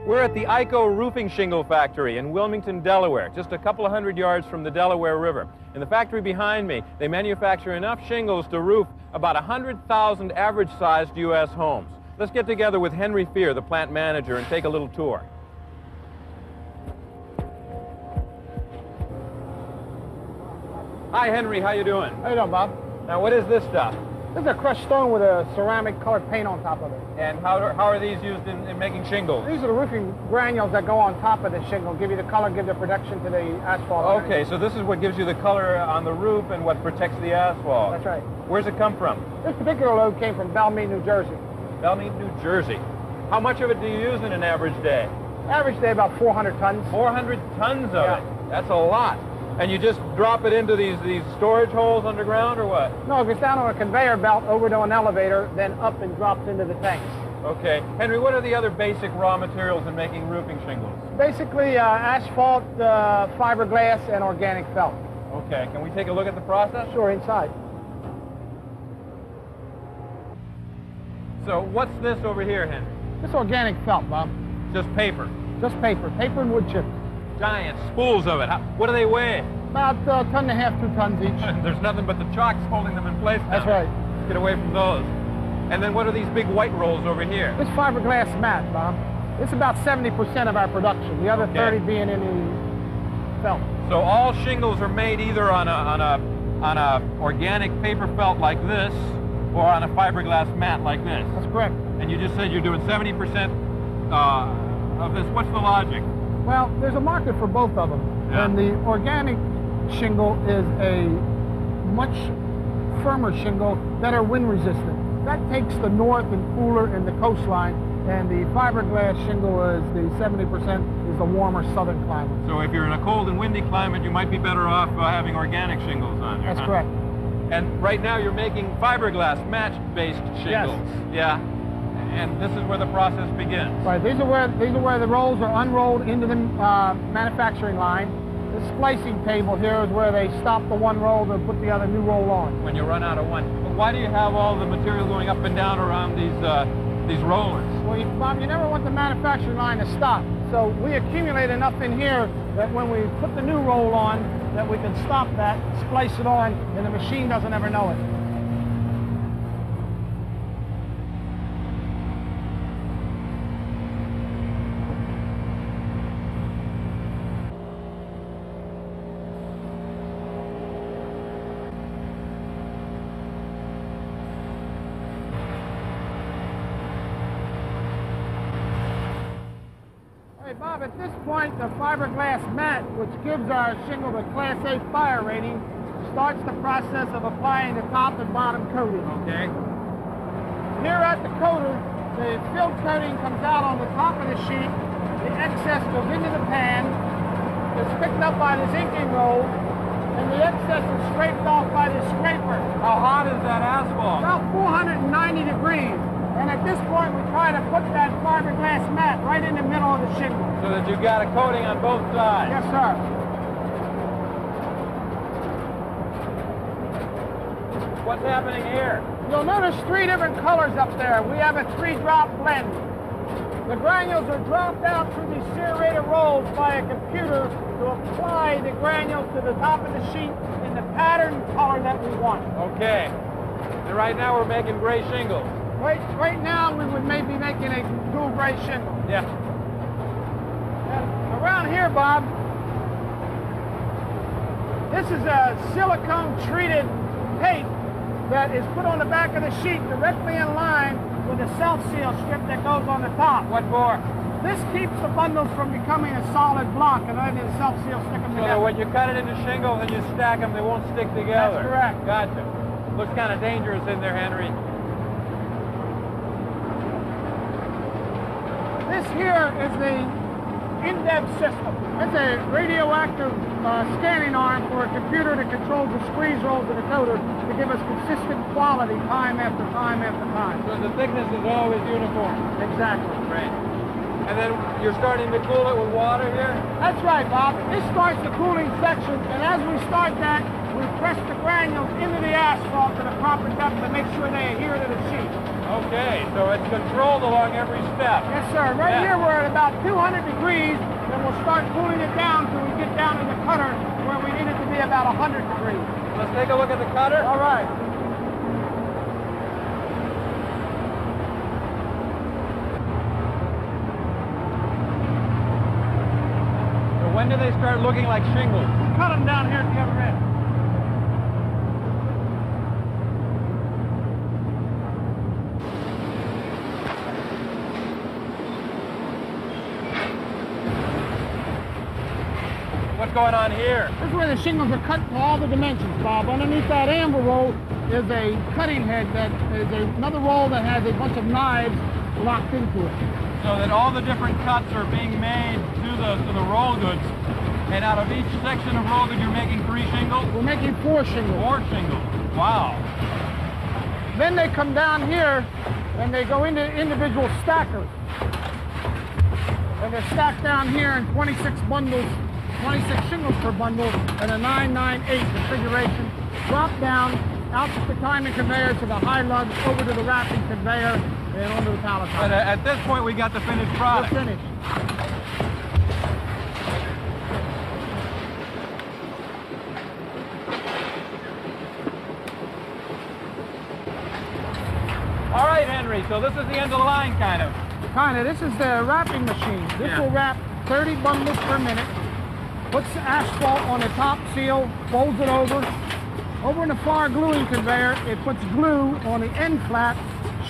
We're at the IKO roofing shingle factory in Wilmington, Delaware, just a couple of hundred yards from the Delaware River. In the factory behind me, they manufacture enough shingles to roof about 100,000 average-sized U.S. homes. Let's get together with Henry Fear, the plant manager, and take a little tour. Hi, Henry. How you doing? How you doing, Bob? Now, what is this stuff? This is a crushed stone with a ceramic colored paint on top of it. And how are these used in making shingles? These are the roofing granules that go on top of the shingle, give you the color, give the protection to the asphalt. Okay, so this is what gives you the color on the roof and what protects the asphalt. That's right. Where's it come from? This particular load came from Belmead, New Jersey. Belmead, New Jersey. How much of it do you use in an average day? Average day, about 400 tons. 400 tons of it? That's a lot. And you just drop it into these storage holes underground, or what? No, it goes down on a conveyor belt over to an elevator, then up and drops into the tanks. Okay. Henry, what are the other basic raw materials in making roofing shingles? Basically, asphalt, fiberglass, and organic felt. Okay. Can we take a look at the process? Sure, inside. So what's this over here, Henry? This organic felt, Bob. Just paper? Just paper. Paper and wood chips. Giant spools of it. What do they weigh? About a ton and a half, 2 tons each. There's nothing but the chalks holding them in place now. That's right. Get away from those. And then what are these big white rolls over here? This fiberglass mat, Bob. It's about 70% of our production. The other 30 being in the felt. So all shingles are made either on a organic paper felt like this, or on a fiberglass mat like this. That's correct. And you just said you're doing 70% of this. What's the logic? Well, there's a market for both of them. Yeah. And the organic shingle is a much firmer shingle that are wind resistant. That takes the north and cooler in the coastline, and the fiberglass shingle is the 70% is the warmer southern climate. So if you're in a cold and windy climate, you might be better off having organic shingles on there. That's correct. And right now you're making fiberglass match-based shingles. Yes. Yeah. And this is where the process begins. Right. These are where the rolls are unrolled into the manufacturing line. The splicing table here is where they stop the one roll to put the other new roll on. When you run out of one. But why do you have all the material going up and down around these rollers? Well, Bob, you never want the manufacturing line to stop. So we accumulate enough in here that when we put the new roll on, that we can stop that, splice it on, and the machine doesn't ever know it. Hey, Bob, at this point, the fiberglass mat, which gives our shingle the Class A fire rating, starts the process of applying the top and bottom coating. Okay. Here at the coater, the filled coating comes out on the top of the sheet. The excess goes into the pan. It's picked up by this inking roll, and the excess is scraped off by this scraper. How hot is that asphalt? About 490 degrees. And at this point, we try to put that fiberglass mat right in the middle of the shingle. So that you've got a coating on both sides? Yes, sir. What's happening here? You'll notice 3 different colors up there. We have a 3-drop blend. The granules are dropped out through these serrated rolls by a computer to apply the granules to the top of the sheet in the pattern color that we want. Okay. And right now we're making gray shingles. Right now, we would maybe be making a dual gray shingle. Yeah. And around here, Bob, this is a silicone-treated paint that is put on the back of the sheet directly in line with a self-seal strip that goes on the top. What for? This keeps the bundles from becoming a solid block, and then the self-seal stick them So together. that when you cut it into shingles and you stack them, they won't stick together. That's correct. Gotcha. Looks kind of dangerous in there, Henry. This here is the in-depth system. It's a radioactive scanning arm for a computer that controls the squeeze rolls of the coater to give us consistent quality time after time after time. So the thickness is always uniform. Exactly. Right. And then you're starting to cool it with water here? That's right, Bob. This starts the cooling section, and as we start that, we press the granules into the asphalt to the proper depth to make sure they adhere to the sheet. Okay, so it's controlled along every step. Yes, sir. Right here we're at about 200 degrees, and we'll start cooling it down till we get down in the cutter where we need it to be about 100 degrees. Let's take a look at the cutter. All right. So when do they start looking like shingles? Cut them down here at the other end. What's going on here? This is where the shingles are cut to all the dimensions, Bob. Underneath that amber roll is a cutting head that is another roll that has a bunch of knives locked into it. So that all the different cuts are being made to the roll goods. And out of each section of roll good, you're making 3 shingles? We're making 4 shingles. 4 shingles. Wow. Then they come down here and they go into individual stackers. And they're stacked down here in 26 bundles, 26 shingles per bundle, and a 998 configuration. Drop down, out the timing conveyor to the high lugs, over to the wrapping conveyor, and onto the pallet. But at this point, we got the finished product. We're finished. All right, Henry, so this is the end of the line, kind of. This is the wrapping machine. This will wrap 30 bundles per minute. Puts the asphalt on the top seal, folds it over. Over in the far gluing conveyor, it puts glue on the end flap.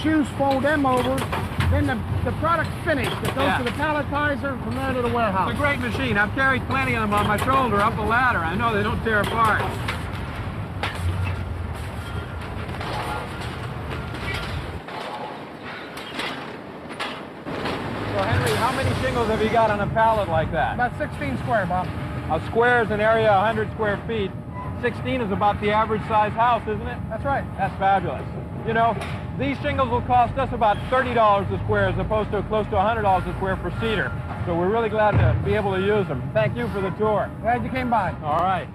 Shoes fold them over. Then the product's finished. It goes to the palletizer, from there to the warehouse. It's a great machine. I've carried plenty of them on my shoulder up the ladder. I know they don't tear apart. So Henry, how many shingles have you got on a pallet like that? About 16 square, Bob. A square is an area 100 square feet. 16 is about the average size house, isn't it? That's right. That's fabulous. You know, these shingles will cost us about $30 a square as opposed to close to $100 a square for cedar. So we're really glad to be able to use them. Thank you for the tour. Glad you came by. All right.